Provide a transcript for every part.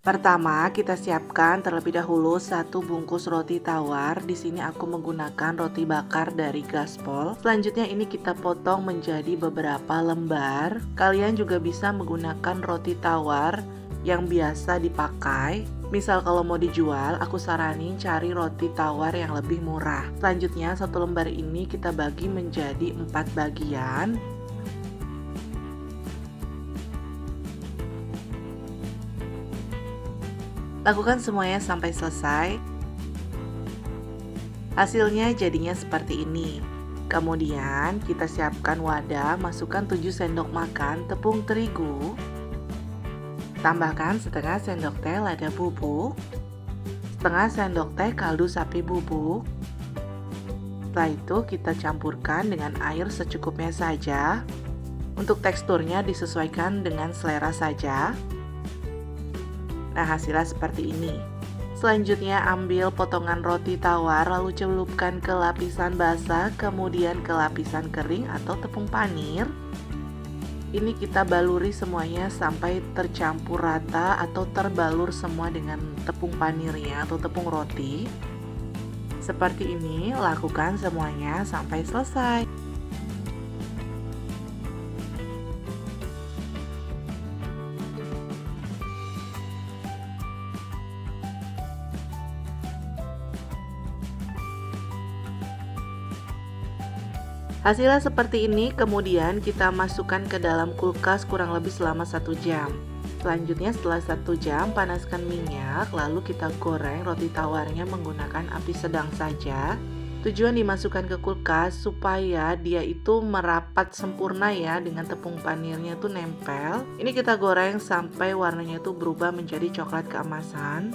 Pertama, kita siapkan terlebih dahulu satu bungkus roti tawar. Di sini aku menggunakan roti bakar dari Gaspol. Selanjutnya ini kita potong menjadi beberapa lembar. Kalian juga bisa menggunakan roti tawar yang biasa dipakai. Misal kalau mau dijual, aku saranin cari roti tawar yang lebih murah. Selanjutnya satu lembar ini kita bagi menjadi 4 bagian. Lakukan semuanya sampai selesai. Hasilnya jadinya seperti ini. Kemudian kita siapkan wadah, masukkan 7 sendok makan tepung terigu. Tambahkan setengah sendok teh lada bubuk, setengah sendok teh kaldu sapi bubuk. Setelah itu kita campurkan dengan air secukupnya saja. Untuk teksturnya disesuaikan dengan selera saja. Nah, hasilnya seperti ini. Selanjutnya ambil potongan roti tawar lalu celupkan ke lapisan basah, kemudian ke lapisan kering atau tepung panir. Ini kita baluri semuanya sampai tercampur rata atau terbalur semua dengan tepung panirnya atau tepung roti. Seperti ini, lakukan semuanya sampai selesai. Hasilnya seperti ini, kemudian kita masukkan ke dalam kulkas kurang lebih selama 1 jam. Selanjutnya setelah 1 jam, panaskan minyak, lalu kita goreng roti tawarnya menggunakan api sedang saja. Tujuan dimasukkan ke kulkas supaya dia itu merapat sempurna ya, dengan tepung panirnya tuh nempel. Ini kita goreng sampai warnanya itu berubah menjadi coklat keemasan.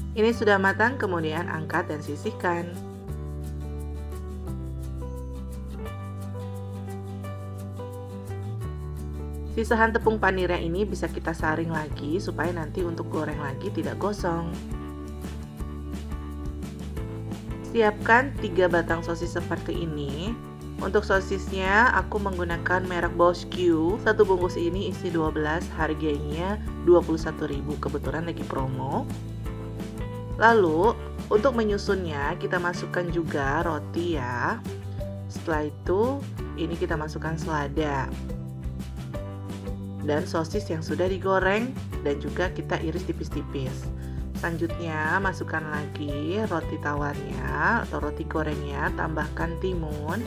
Ini sudah matang, kemudian angkat dan sisihkan. Sisahan tepung panirnya ini bisa kita saring lagi supaya nanti untuk goreng lagi tidak gosong. Siapkan 3 batang sosis seperti ini. Untuk sosisnya aku menggunakan merek Bosque. Satu bungkus ini isi 12, harganya 21.000, kebetulan lagi promo. Lalu untuk menyusunnya kita masukkan juga roti ya. Setelah itu ini kita masukkan selada dan sosis yang sudah digoreng dan juga kita iris tipis-tipis. Selanjutnya masukkan lagi roti tawarnya atau roti gorengnya, tambahkan timun.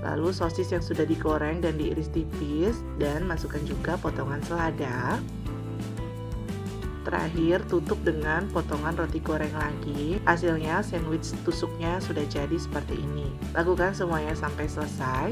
Lalu sosis yang sudah digoreng dan diiris tipis dan masukkan juga potongan selada. Terakhir tutup dengan potongan roti goreng lagi. Hasilnya sandwich tusuknya sudah jadi seperti ini. Lakukan semuanya sampai selesai.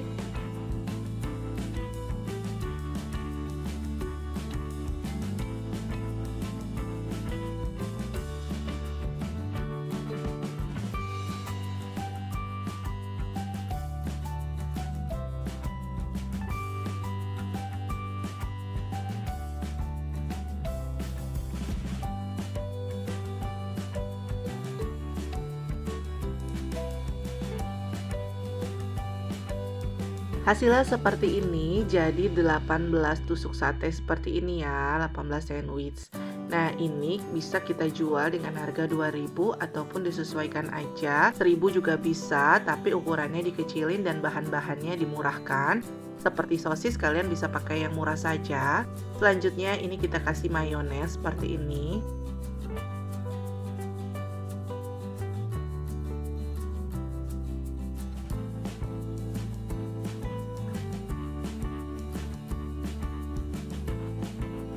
Hasilnya seperti ini, jadi 18 tusuk sate seperti ini ya, 18 sandwich. Nah, ini bisa kita jual dengan harga 2.000 ataupun disesuaikan aja. 1.000 juga bisa, tapi ukurannya dikecilin dan bahan-bahannya dimurahkan. Seperti sosis kalian bisa pakai yang murah saja. Selanjutnya ini kita kasih mayones seperti ini.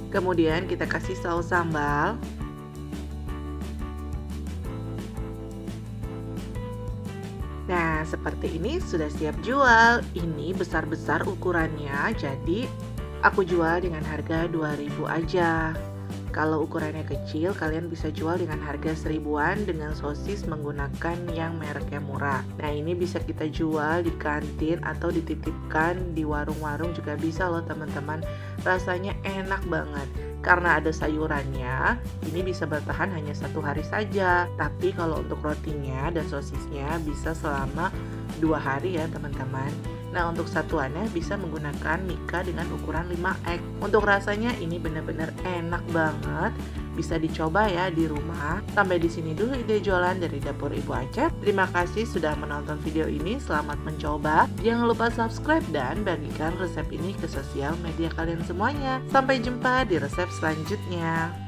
Kemudian kita kasih saus sambal. Nah, seperti ini sudah siap jual. Ini besar-besar ukurannya, jadi aku jual dengan harga 2.000 aja. Kalau ukurannya kecil, kalian bisa jual dengan harga 1.000-an dengan sosis menggunakan yang mereknya murah. Nah, ini bisa kita jual di kantin atau dititipkan di warung-warung juga bisa loh teman-teman. Rasanya enak banget. Karena ada sayurannya, ini bisa bertahan hanya 1 hari saja. Tapi kalau untuk rotinya dan sosisnya bisa selama 2 hari ya teman-teman. Nah, untuk satuannya bisa menggunakan Mika dengan ukuran 5X. Untuk rasanya ini benar-benar enak banget. Bisa dicoba ya di rumah. Sampai di sini dulu ide jualan dari dapur Ibu Acep. Terima kasih sudah menonton video ini. Selamat mencoba. Jangan lupa subscribe dan bagikan resep ini ke sosial media kalian semuanya. Sampai jumpa di resep selanjutnya.